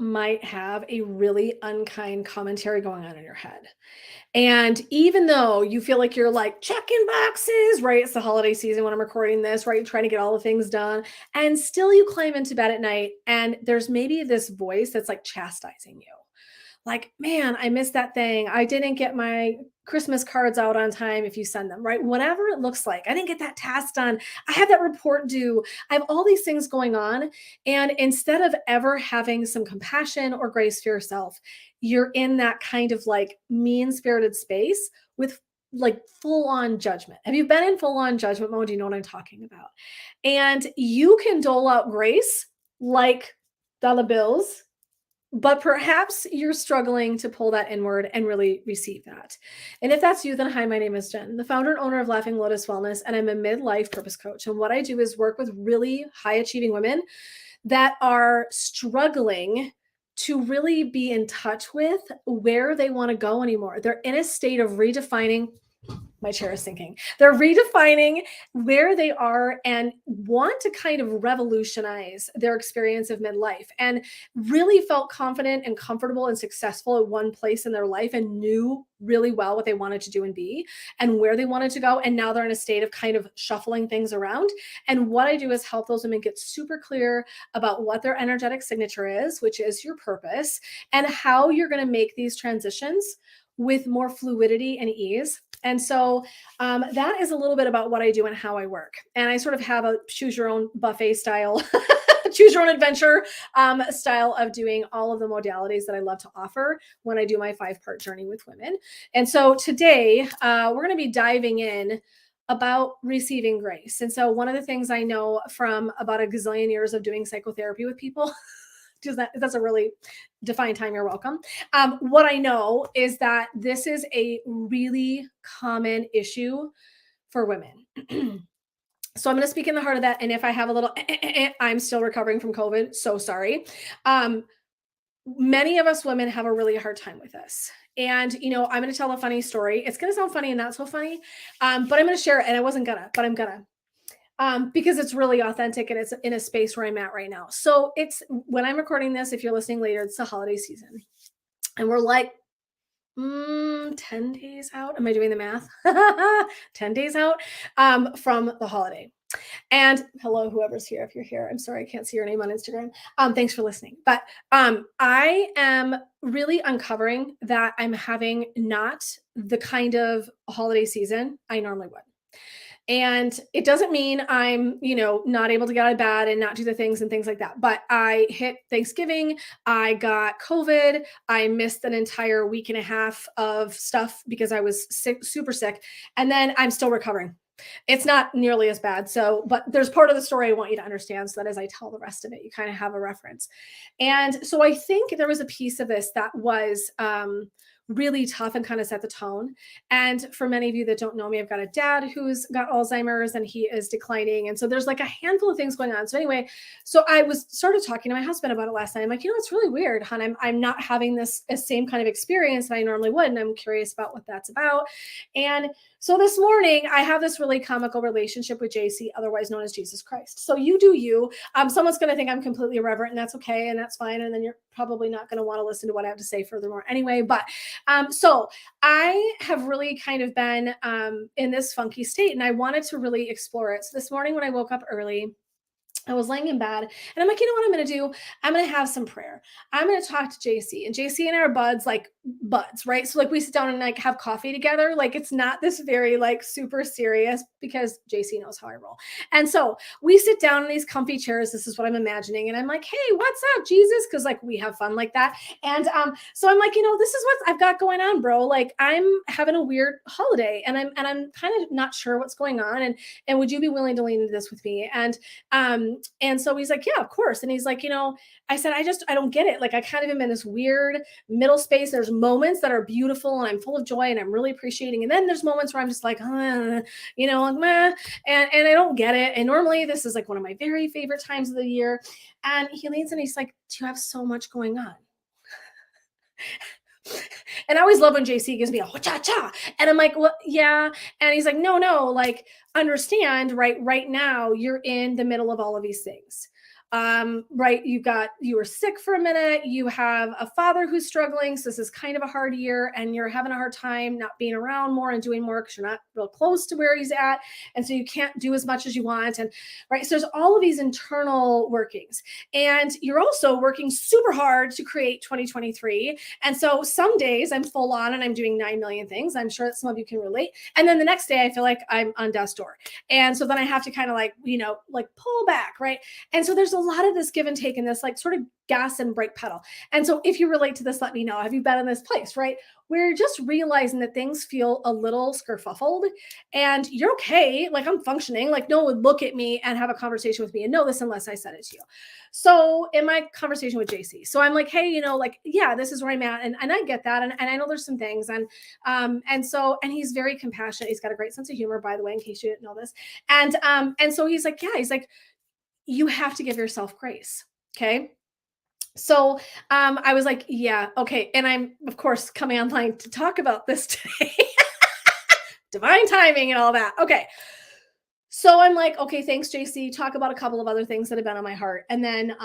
might have a really unkind commentary going on in your head. And even though you feel like you're like checking boxes, right? It's the holiday season when I'm recording this, right? You're trying to get all the things done. And still you climb into bed at night and there's maybe this voice that's like chastising you. Like, man, I missed that thing. I didn't get my Christmas cards out on time if you send them, right? Whatever it looks like. I didn't get that task done. I have that report due. I have all these things going on. And instead of ever having some compassion or grace for yourself, you're in that kind of like mean spirited space with like full on judgment. Have you been in full on judgment mode? Do you know what I'm talking about? And you can dole out grace like dollar bills, but perhaps you're struggling to pull that inward and really receive that. And if that's you, then hi, my name is Jen, the founder and owner of Laughing Lotus Wellness, and I'm a midlife purpose coach. And what I do is work with really high achieving women that are struggling to really be in touch with where they want to go anymore. They're in a state of redefining. My chair is sinking. They're redefining where they are and want to kind of revolutionize their experience of midlife and really felt confident and comfortable and successful at one place in their life and knew really well what they wanted to do and be and where they wanted to go. And now they're in a state of kind of shuffling things around. And what I do is help those women get super clear about what their energetic signature is, which is your purpose, and how you're going to make these transitions with more fluidity and ease. And so that is a little bit about what I do and how I work. And I sort of have a choose your own buffet style, choose your own adventure style of doing all of the modalities that I love to offer when I do my 5-part journey with women. And so today we're going to be diving in about receiving grace. And so one of the things I know from about a gazillion years of doing psychotherapy with people, that's a really defined time, you're welcome. What I know is that this is a really common issue for women. So I'm going to speak in the heart of that. And if I have a little, I'm still recovering from COVID. So sorry. Many of us women have a really hard time with this. And, I'm going to tell a funny story. It's going to sound funny and not so funny, but I'm going to share it. And I wasn't gonna, but I'm gonna. Because it's really authentic and it's in a space where I'm at right now. So it's when I'm recording this, if you're listening later, it's the holiday season. And we're like 10 days out. Am I doing the math? 10 days out from the holiday. And hello, whoever's here, if you're here, I'm sorry, I can't see your name on Instagram. Thanks for listening. But I am really uncovering that I'm having not the kind of holiday season I normally would. And it doesn't mean I'm, not able to get out of bed and not do the things and things like that. But I hit Thanksgiving. I got COVID. I missed an entire week and a half of stuff because I was sick, super sick. And then I'm still recovering. It's not nearly as bad. So, but there's part of the story I want you to understand so that as I tell the rest of it, you kind of have a reference. And so I think there was a piece of this that was, really tough and kind of set the tone. And for many of you that don't know me, I've got a dad who's got Alzheimer's and he is declining. And so there's like a handful of things going on. So anyway, so I was started talking to my husband about it last night. I'm like, it's really weird, hon. I'm not having this same kind of experience that I normally would. And I'm curious about what that's about. And so this morning I have this really comical relationship with JC, otherwise known as Jesus Christ. So you do you. Someone's going to think I'm completely irreverent and that's okay. And that's fine. And then you're probably not going to want to listen to what I have to say furthermore anyway. But so I have really kind of been in this funky state and I wanted to really explore it. So this morning when I woke up early, I was laying in bed and I'm like, you know what I'm going to do? I'm going to have some prayer. I'm going to talk to JC and JC and I are buds, right? So like we sit down and like have coffee together. Like it's not this very like super serious because JC knows how I roll. And so we sit down in these comfy chairs. This is what I'm imagining. And I'm like, hey, what's up, Jesus? Cause like we have fun like that. And so I'm like, this is what I've got going on, bro. Like I'm having a weird holiday and I'm kind of not sure what's going on. And would you be willing to lean into this with me? And so he's like, yeah, of course. And he's like, I said, I don't get it. Like I kind of am in this weird middle space. There's moments that are beautiful and I'm full of joy and I'm really appreciating. And then there's moments where I'm just like, like, meh, and I don't get it. And normally this is like one of my very favorite times of the year. And he leans and he's like, do you have so much going on? And I always love when JC gives me a cha-cha. And I'm like, well, yeah. And he's like, no, like understand right now you're in the middle of all of these things. right? You were sick for a minute. You have a father who's struggling. So this is kind of a hard year and you're having a hard time not being around more and doing more because you're not real close to where he's at. And so you can't do as much as you want. And right. So there's all of these internal workings, and you're also working super hard to create 2023. And so some days I'm full on and I'm doing 9 million things. I'm sure that some of you can relate. And then the next day I feel like I'm on death's door. And so then I have to kind of like, like pull back. Right. And so there's a lot of this give and take in this like sort of gas and brake pedal. And so if you relate to this, let me know. Have you been in this place, right? Where you're just realizing that things feel a little skerfuffled and you're okay. Like I'm functioning, like no one would look at me and have a conversation with me and know this unless I said it to you. So in my conversation with JC, so I'm like, hey, like, yeah, this is where I'm at. And I get that. And I know there's some things. And he's very compassionate. He's got a great sense of humor, by the way, in case you didn't know this. And so he's like, you have to give yourself grace. Okay. So I was like, yeah, okay. And I'm, of course, coming online to talk about this today. Divine timing and all that. Okay. So I'm like, okay, thanks, JC. Talk about a couple of other things that have been on my heart. And then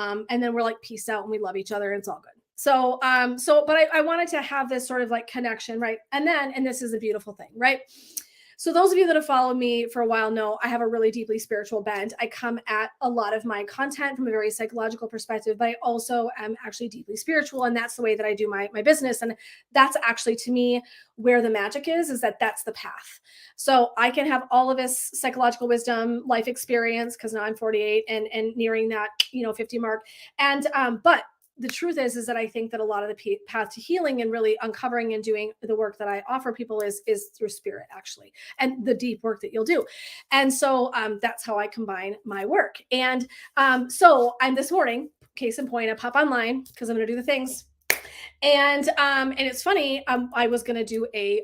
we're like, peace out and we love each other. And it's all good. So, but I wanted to have this sort of like connection, right? And this is a beautiful thing, right? So those of you that have followed me for a while know I have a really deeply spiritual bent. I come at a lot of my content from a very psychological perspective, but I also am actually deeply spiritual. And that's the way that I do my business. And that's actually, to me, where the magic is that's the path. So I can have all of this psychological wisdom, life experience, because now I'm 48 and nearing that, 50 mark. And, but the truth is that I think that a lot of the path to healing and really uncovering and doing the work that I offer people is through spirit, actually, and the deep work that you'll do. And so that's how I combine my work. And so I'm this morning, case in point, I pop online because I'm going to do the things. And it's funny, I was going to do a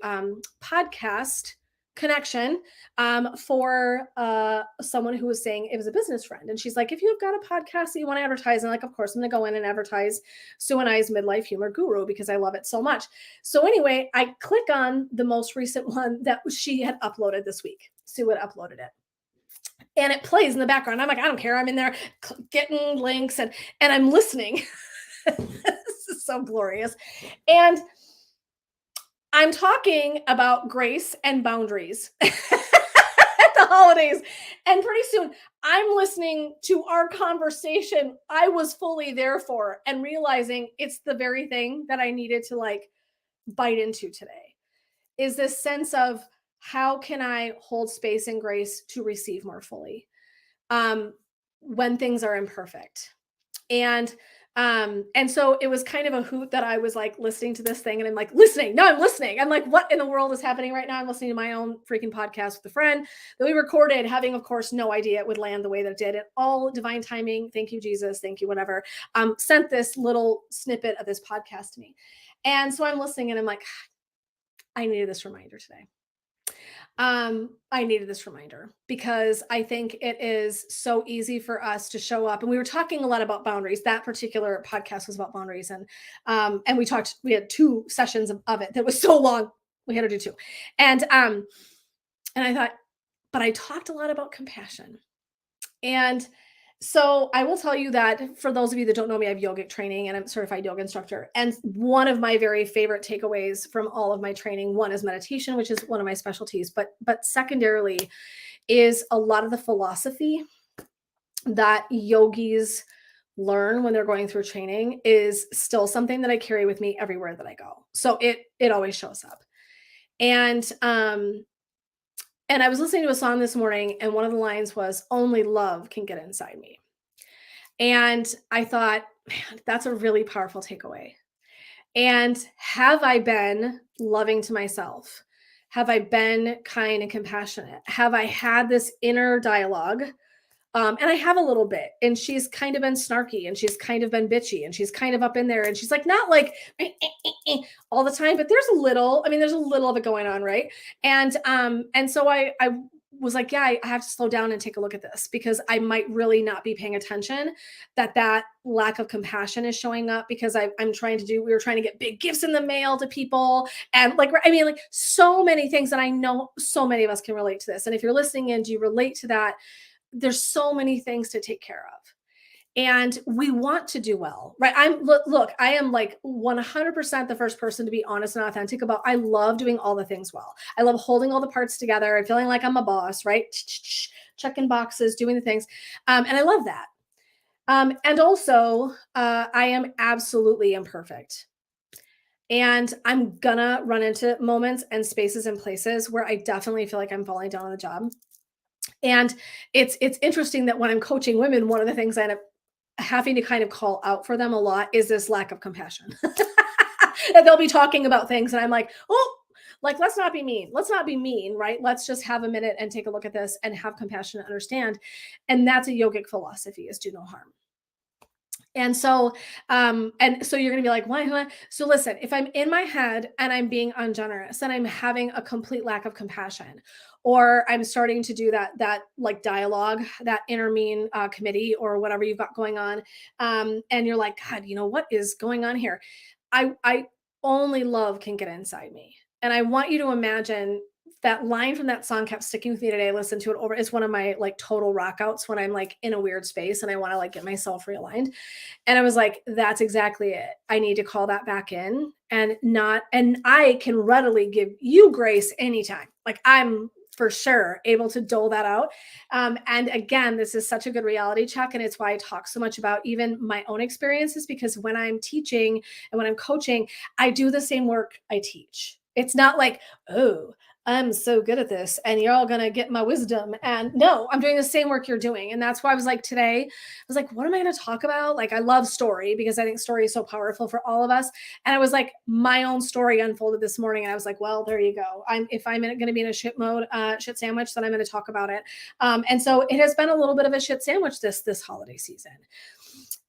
podcast connection for someone who was saying it was a business friend. And she's like, if you've got a podcast that you want to advertise, and like, of course, I'm going to go in and advertise Sue and I's Midlife Humor Guru because I love it so much. So anyway, I click on the most recent one that she had uploaded this week. Sue had uploaded it. And it plays in the background. I'm like, I don't care. I'm in there getting links and I'm listening. This is so glorious. And I'm talking about grace and boundaries at the holidays. And pretty soon I'm listening to our conversation I was fully there for and realizing it's the very thing that I needed to like bite into today is this sense of how can I hold space and grace to receive more fully when things are imperfect. And so it was kind of a hoot that I was like listening to this thing and I'm like listening. No, I'm listening. I'm like, what in the world is happening right now? I'm listening to my own freaking podcast with a friend that we recorded, having, of course, no idea it would land the way that it did. It all divine timing. Thank you, Jesus. Thank you, whatever. Sent this little snippet of this podcast to me. And so I'm listening and I'm like, I needed this reminder today. I needed this reminder because I think it is so easy for us to show up. And we were talking a lot about boundaries. That particular podcast was about boundaries. And we had 2 sessions of it that was so long. We had to do 2. And I thought, but I talked a lot about compassion. And so I will tell you that for those of you that don't know me, I have yogic training and I'm a certified yoga instructor. And one of my very favorite takeaways from all of my training, one is meditation, which is one of my specialties, but secondarily is a lot of the philosophy that yogis learn when they're going through training is still something that I carry with me everywhere that I go. So it always shows up. And I was listening to a song this morning and one of the lines was, only love can get inside me. And I thought, man, that's a really powerful takeaway. And have I been loving to myself? Have I been kind and compassionate? Have I had this inner dialogue? And I have a little bit, and she's kind of been snarky and she's kind of been bitchy and she's kind of up in there and she's like, not like all the time, but there's a little of it going on. Right. And so I was like, yeah, I have to slow down and take a look at this because I might really not be paying attention that lack of compassion is showing up because we were trying to get big gifts in the mail to people. And like so many things. And I know so many of us can relate to this. And if you're listening in, do you relate to that? There's so many things to take care of. And we want to do well, right? Look, I am like 100% the first person to be honest and authentic about, I love doing all the things well. I love holding all the parts together and feeling like I'm a boss, right? Checking boxes, doing the things. And I love that. And also, I am absolutely imperfect. And I'm gonna run into moments and spaces and places where I definitely feel like I'm falling down on the job. And it's interesting that when I'm coaching women, one of the things I end up having to kind of call out for them a lot is this lack of compassion. And they'll be talking about things, and I'm like, oh, like, let's not be mean. Let's not be mean, right? Let's just have a minute and take a look at this and have compassion and understand. And that's a yogic philosophy, is do no harm. And so you're gonna be like, why? So listen, if I'm in my head and I'm being ungenerous and I'm having a complete lack of compassion, or I'm starting to do that like dialogue, that inner mean committee or whatever you've got going on, and you're like, God, what is going on here? I only love can get inside me, and I want you to imagine that line from that song kept sticking with me today. I listened to it over. It's one of my like total rockouts when I'm like in a weird space and I want to like get myself realigned. And I was like, that's exactly it. I need to call that back in, and I can readily give you grace anytime. Like, I'm for sure able to dole that out. And again, this is such a good reality check. And it's why I talk so much about even my own experiences, because when I'm teaching and when I'm coaching, I do the same work I teach. It's not like, oh, I'm so good at this and you're all going to get my wisdom. And no, I'm doing the same work you're doing. And that's why I was like, today, I was like, what am I going to talk about? Like, I love story because I think story is so powerful for all of us. And I was like, my own story unfolded this morning. And I was like, well, there you go. If I'm going to be in a shit mode, shit sandwich, then I'm going to talk about it. And so it has been a little bit of a shit sandwich this holiday season.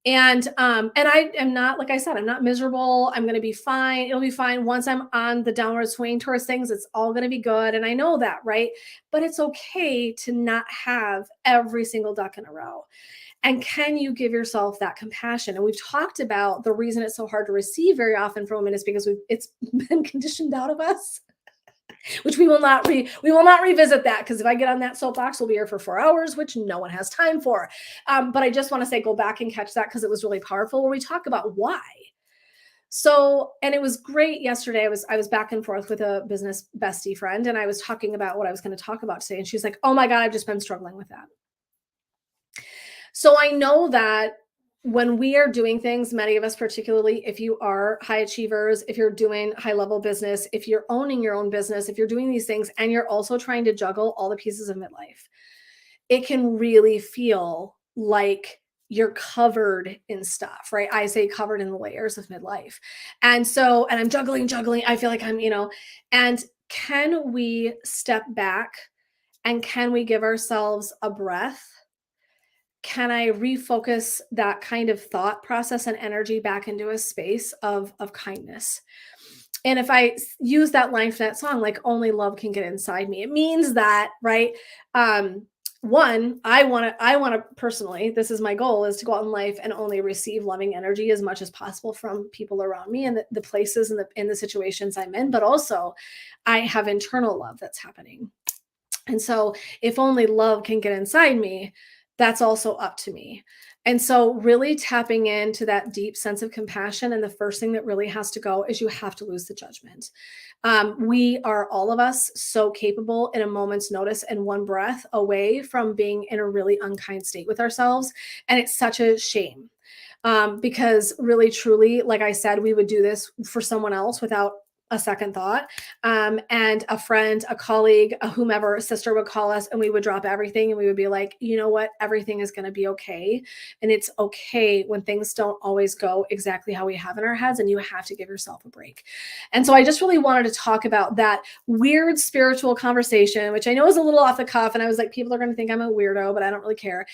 And I am not, like I said, I'm not miserable. I'm going to be fine. It'll be fine once I'm on the downward swing towards things. It's all going to be good. And I know that, right? But it's okay to not have every single duck in a row. And can you give yourself that compassion? And we've talked about the reason it's so hard to receive very often from women is because it's been conditioned out of us, which we will not revisit that, because if I get on that soapbox, we'll be here for 4 hours, which no one has time for. But I just want to say, go back and catch that, because it was really powerful, where we talk about why. So, and it was great yesterday. I was back and forth with a business bestie friend, and I was talking about what I was going to talk about today. And she's like, oh my God, I've just been struggling with that. So I know that when we are doing things, many of us, particularly if you are high achievers, if you're doing high level business, if you're owning your own business, if you're doing these things and you're also trying to juggle all the pieces of midlife, it can really feel like you're covered in stuff, right? I say covered in the layers of midlife. And I'm juggling. I feel like and can we step back and can we give ourselves a breath? Can I refocus that kind of thought process and energy back into a space of kindness? And if I use that line from that song, like, only love can get inside me, it means that, right? One, I want to personally, this is my goal, is to go out in life and only receive loving energy as much as possible from people around me and the places and the situations I'm in. But also, I have internal love that's happening. And so if only love can get inside me, that's also up to me. And so really tapping into that deep sense of compassion. And the first thing that really has to go is you have to lose the judgment. We are, all of us, so capable in a moment's notice and one breath away from being in a really unkind state with ourselves. And it's such a shame. Because really, truly, like I said, we would do this for someone else without a second thought. And a friend, a colleague, a whomever, a sister would call us and we would drop everything and we would be like, you know what? Everything is going to be okay. And it's okay when things don't always go exactly how we have in our heads, and you have to give yourself a break. And so I just really wanted to talk about that weird spiritual conversation, which I know is a little off the cuff. And I was like, people are going to think I'm a weirdo, but I don't really care,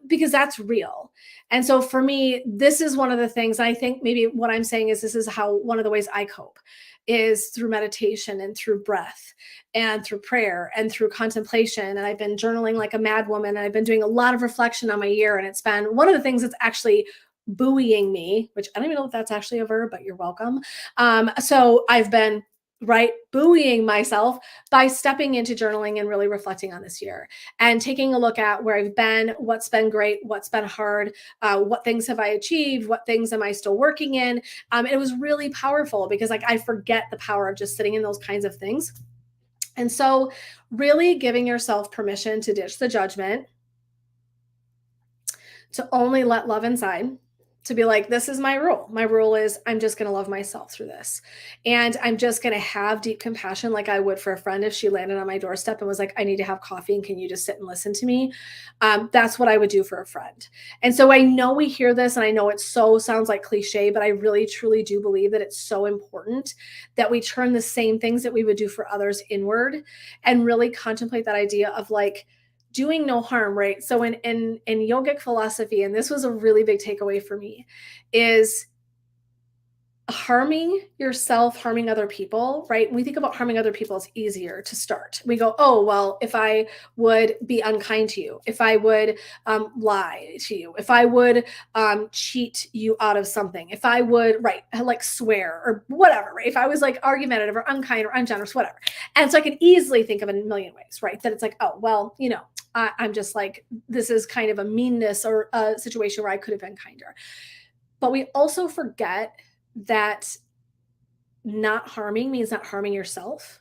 because that's real. And so for me, this is one of the things, I think maybe what I'm saying is this is how, one of the ways I cope is through meditation and through breath and through prayer and through contemplation. And I've been journaling like a mad woman, and I've been doing a lot of reflection on my year. And it's been one of the things that's actually buoying me, which I don't even know if that's actually a verb, but you're welcome. So I've been right? Buoying myself by stepping into journaling and really reflecting on this year and taking a look at where I've been, what's been great, what's been hard, what things have I achieved, what things am I still working in. It was really powerful because like I forget the power of just sitting in those kinds of things. And so really giving yourself permission to ditch the judgment, to only let love inside, to be like, this is my rule. My rule is I'm just going to love myself through this. And I'm just going to have deep compassion like I would for a friend if she landed on my doorstep and was like, I need to have coffee and can you just sit and listen to me? That's what I would do for a friend. And so I know we hear this and I know it so sounds like cliche, but I really truly do believe that it's so important that we turn the same things that we would do for others inward and really contemplate that idea of like, doing no harm, right? So in yogic philosophy, and this was a really big takeaway for me, is harming yourself, harming other people, right? When we think about harming other people, it's easier to start. We go, oh, well, if I would be unkind to you, if I would lie to you, if I would cheat you out of something, if I would, right, like swear or whatever, right? If I was like argumentative or unkind or ungenerous, whatever. And so I can easily think of a million ways, right? That it's like, oh, well, I'm just like, this is kind of a meanness or a situation where I could have been kinder. But we also forget that not harming means not harming yourself.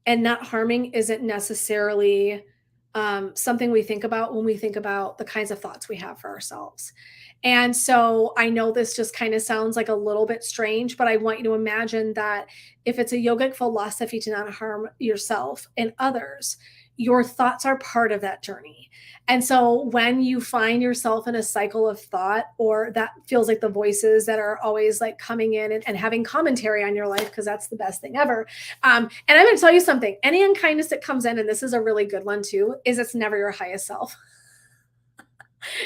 And not harming isn't necessarily something we think about when we think about the kinds of thoughts we have for ourselves. And so I know this just kind of sounds like a little bit strange, but I want you to imagine that if it's a yogic philosophy to not harm yourself and others, your thoughts are part of that journey. And so when you find yourself in a cycle of thought, or that feels like the voices that are always like coming in and having commentary on your life, because that's the best thing ever. And I'm going to tell you something, any unkindness that comes in, and this is a really good one too, is it's never your highest self.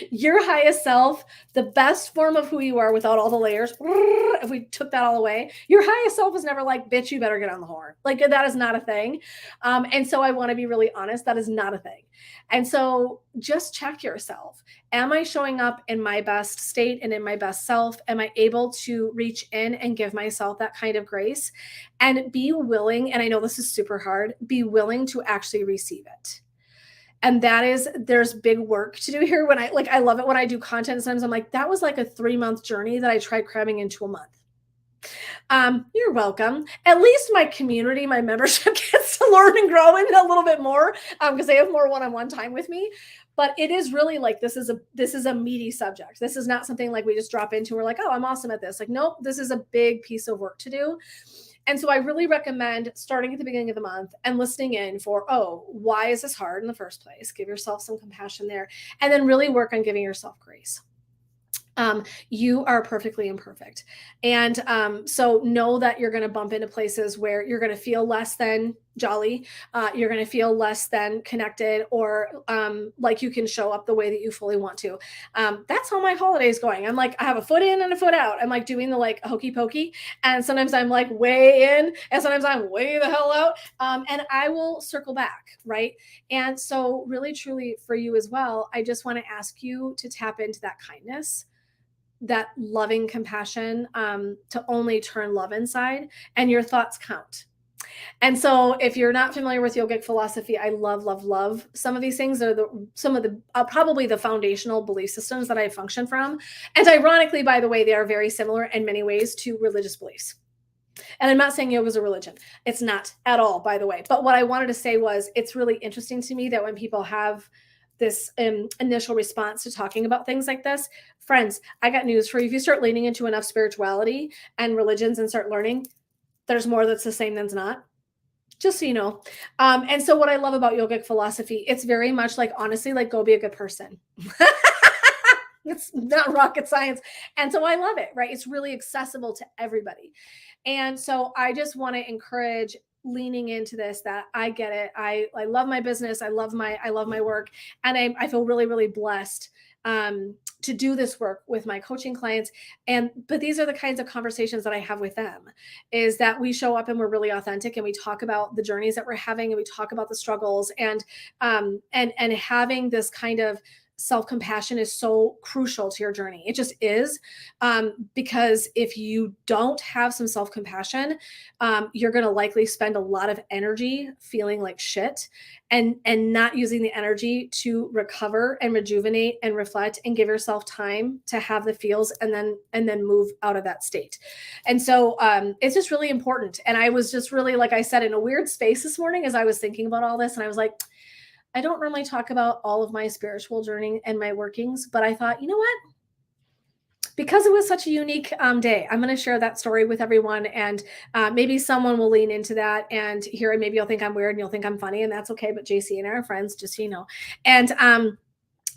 Your highest self, the best form of who you are without all the layers, if we took that all away, your highest self is never like, bitch, you better get on the horn. Like that is not a thing. And so I want to be really honest, that is not a thing. And so just check yourself. Am I showing up in my best state and in my best self? Am I able to reach in and give myself that kind of grace? And be willing, and I know this is super hard, be willing to actually receive it. And there's big work to do here. When I love it when I do content. Sometimes I'm like, that was like a 3-month journey that I tried cramming into a month. You're welcome. At least my community, my membership gets to learn and grow in a little bit more because they have more one-on-one time with me. But it is really like, this is a meaty subject. This is not something like we just drop into. We're like, oh, I'm awesome at this. Like, nope, this is a big piece of work to do. And so I really recommend starting at the beginning of the month and listening in for, oh, why is this hard in the first place? Give yourself some compassion there, and then really work on giving yourself grace. You are perfectly imperfect. And so know that you're going to bump into places where you're going to feel less than jolly. You're going to feel less than connected, or like you can show up the way that you fully want to. That's how my holiday is going. I'm like, I have a foot in and a foot out. I'm like doing the like hokey pokey. And sometimes I'm like way in and sometimes I'm way the hell out. And I will circle back. Right. And so really, truly for you as well, I just want to ask you to tap into that kindness, that loving compassion, to only turn love inside, and your thoughts count. And so if you're not familiar with yogic philosophy, I love some of these things. Are some of the probably the foundational belief systems that I function from. And ironically, by the way, they are very similar in many ways to religious beliefs. And I'm not saying yoga is a religion. It's not at all, by the way. But what I wanted to say was, it's really interesting to me that when people have this initial response to talking about things like this, friends, I got news for you. If you start leaning into enough spirituality and religions and start learning, there's more that's the same than's not. Just so you know. And so what I love about yogic philosophy, it's very much like, honestly, like, go be a good person. It's not rocket science. And so I love it, right? It's really accessible to everybody. And so I just want to encourage leaning into this, that I get it. I love my business. I love my work. And I feel really, really blessed to do this work with my coaching clients. But these are the kinds of conversations that I have with them, is that we show up and we're really authentic and we talk about the journeys that we're having and we talk about the struggles and having this kind of self-compassion is so crucial to your journey. It just is. Because if you don't have some self-compassion, you're going to likely spend a lot of energy feeling like shit and not using the energy to recover and rejuvenate and reflect and give yourself time to have the feels and then move out of that state. And so it's just really important. And I was just really, like I said, in a weird space this morning as I was thinking about all this, and I was like, I don't normally talk about all of my spiritual journey and my workings, but I thought, you know what? Because it was such a unique day, I'm going to share that story with everyone, and maybe someone will lean into that and hear it. Maybe you'll think I'm weird and you'll think I'm funny, and that's okay. But JC and I are friends, just so you know.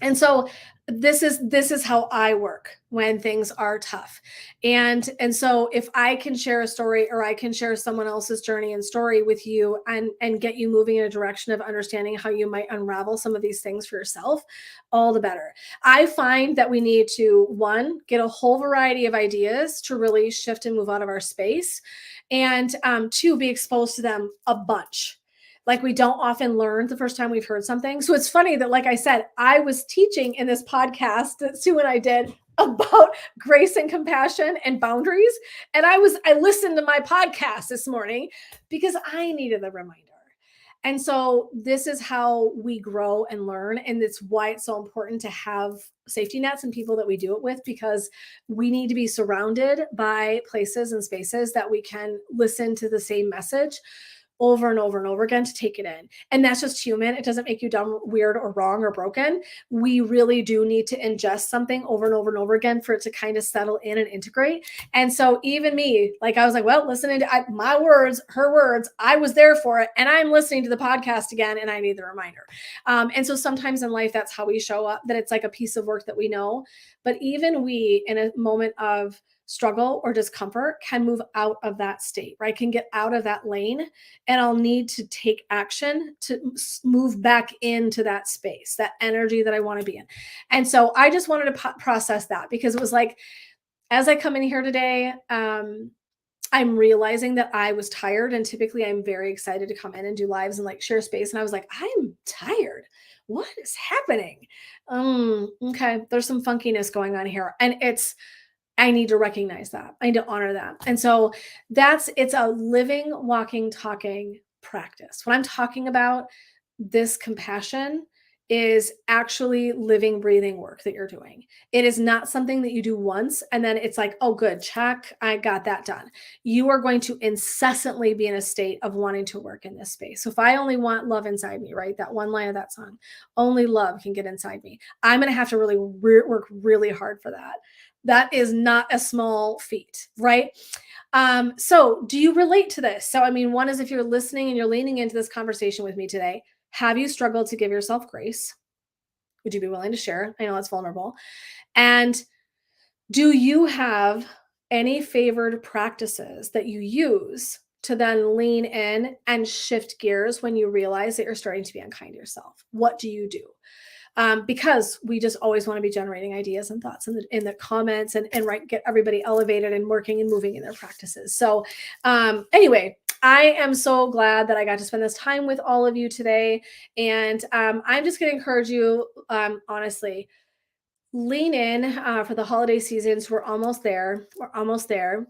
And so this is how I work when things are tough. And so if I can share a story, or I can share someone else's journey and story with you, and get you moving in a direction of understanding how you might unravel some of these things for yourself, all the better. I find that we need to, one, get a whole variety of ideas to really shift and move out of our space, and two, be exposed to them a bunch. Like, we don't often learn the first time we've heard something. So it's funny that, like I said, I was teaching in this podcast that Sue and I did about grace and compassion and boundaries. And I listened to my podcast this morning because I needed the reminder. And so this is how we grow and learn. And it's why it's so important to have safety nets and people that we do it with, because we need to be surrounded by places and spaces that we can listen to the same message over and over and over again to take it in. And that's just human. It doesn't make you dumb, weird, or wrong, or broken. We really do need to ingest something over and over and over again for it to kind of settle in and integrate. And so even me, like, I was like, well, listening to my words, her words, I was there for it. And I'm listening to the podcast again, and I need the reminder. And so sometimes in life, that's how we show up, that it's like a piece of work that we know. But even we, in a moment of struggle or discomfort, can move out of that state, right? Can get out of that lane, and I'll need to take action to move back into that space, that energy that I want to be in. And so I just wanted to process that, because it was like, as I come in here today, I'm realizing that I was tired, and typically I'm very excited to come in and do lives and like share space. And I was like, I'm tired. What is happening? Okay. There's some funkiness going on here. And I need to recognize that. I need to honor that. And so it's a living, walking, talking practice. When I'm talking about this compassion, is actually living, breathing work that you're doing. It is not something that you do once and then it's like, oh, good, check, I got that done. You are going to incessantly be in a state of wanting to work in this space. So if I only want love inside me, right? That one line of that song, only love can get inside me. I'm going to have to really work really hard for that. That is not a small feat, right? So do you relate to this? So, I mean, one is, if you're listening and you're leaning into this conversation with me today, have you struggled to give yourself grace? Would you be willing to share? I know it's vulnerable. And do you have any favored practices that you use to then lean in and shift gears when you realize that you're starting to be unkind to yourself? What do you do? Because we just always want to be generating ideas and thoughts in the comments, and right, get everybody elevated and working and moving in their practices. So anyway, I am so glad that I got to spend this time with all of you today. And I'm just going to encourage you, honestly, lean in for the holiday seasons. We're almost there. We're almost there.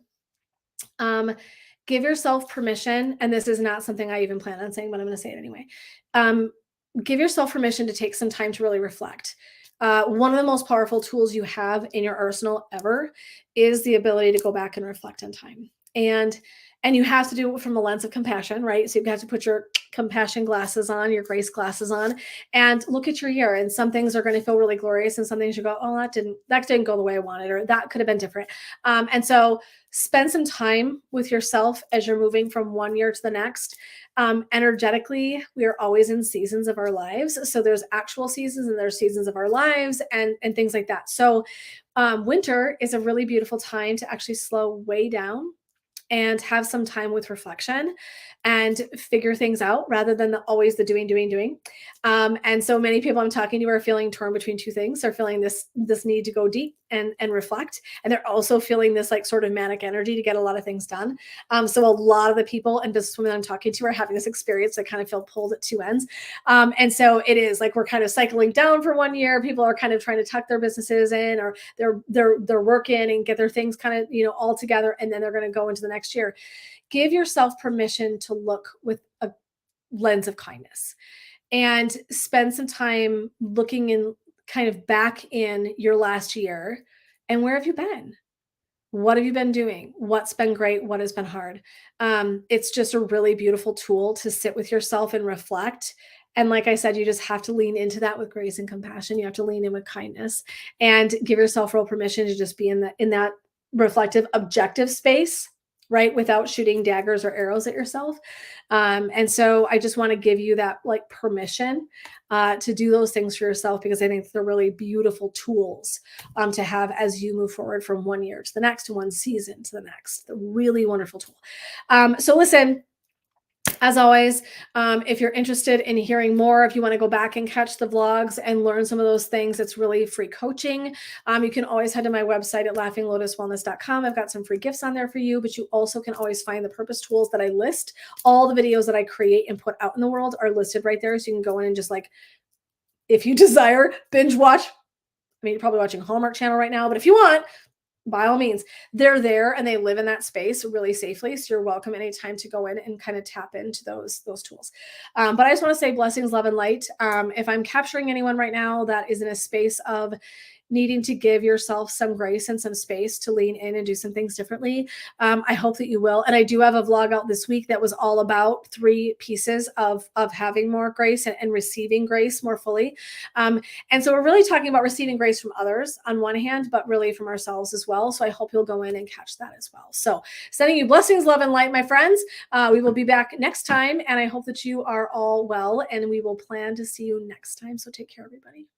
Give yourself permission. And this is not something I even plan on saying, but I'm going to say it anyway. Give yourself permission to take some time to really reflect. One of the most powerful tools you have in your arsenal ever is the ability to go back and reflect on time. And you have to do it from a lens of compassion, right? So you have to put your compassion glasses on, your grace glasses on, and look at your year. And some things are going to feel really glorious, and some things you go, oh, that didn't go the way I wanted, or that could have been different. And so spend some time with yourself as you're moving from one year to the next. Energetically, we are always in seasons of our lives. So there's actual seasons and there's seasons of our lives and things like that. So winter is a really beautiful time to actually slow way down and have some time with reflection and figure things out, rather than always the doing. And so many people I'm talking to are feeling torn between two things. They're feeling this need to go deep, and reflect. And they're also feeling this like sort of manic energy to get a lot of things done. So a lot of the people and businesswomen I'm talking to are having this experience. They kind of feel pulled at two ends. And so it is like we're kind of cycling down for 1 year. People are kind of trying to tuck their businesses in, or they're working and get their things kind of, all together, and then they're going to go into the next year. Give yourself permission to look with a lens of kindness and spend some time looking in kind of back in your last year. And where have you been? What have you been doing? What's been great? What has been hard? It's just a really beautiful tool to sit with yourself and reflect. And like I said, you just have to lean into that with grace and compassion. You have to lean in with kindness and give yourself real permission to just be in that reflective, objective space, right? Without shooting daggers or arrows at yourself. And so I just want to give you that like permission to do those things for yourself, because I think they're really beautiful tools to have as you move forward from 1 year to the next, to one season to the next. A really wonderful tool. So listen, as always, if you're interested in hearing more, if you want to go back and catch the vlogs and learn some of those things, it's really free coaching. You can always head to my website at laughinglotuswellness.com. I've got some free gifts on there for you, but you also can always find the purpose tools that I list. All the videos that I create and put out in the world are listed right there. So you can go in and just like, if you desire, binge watch. I mean, you're probably watching Hallmark Channel right now, but if you want, by all means, they're there and they live in that space really safely. So you're welcome anytime to go in and kind of tap into those tools. But I just want to say blessings, love, and light. If I'm capturing anyone right now that is in a space of needing to give yourself some grace and some space to lean in and do some things differently, I hope that you will. And I do have a vlog out this week that was all about 3 pieces of having more grace and receiving grace more fully. And so we're really talking about receiving grace from others on one hand, but really from ourselves as well. So I hope you'll go in and catch that as well. So sending you blessings, love, and light, my friends. We will be back next time, and I hope that you are all well, and we will plan to see you next time. So take care, everybody.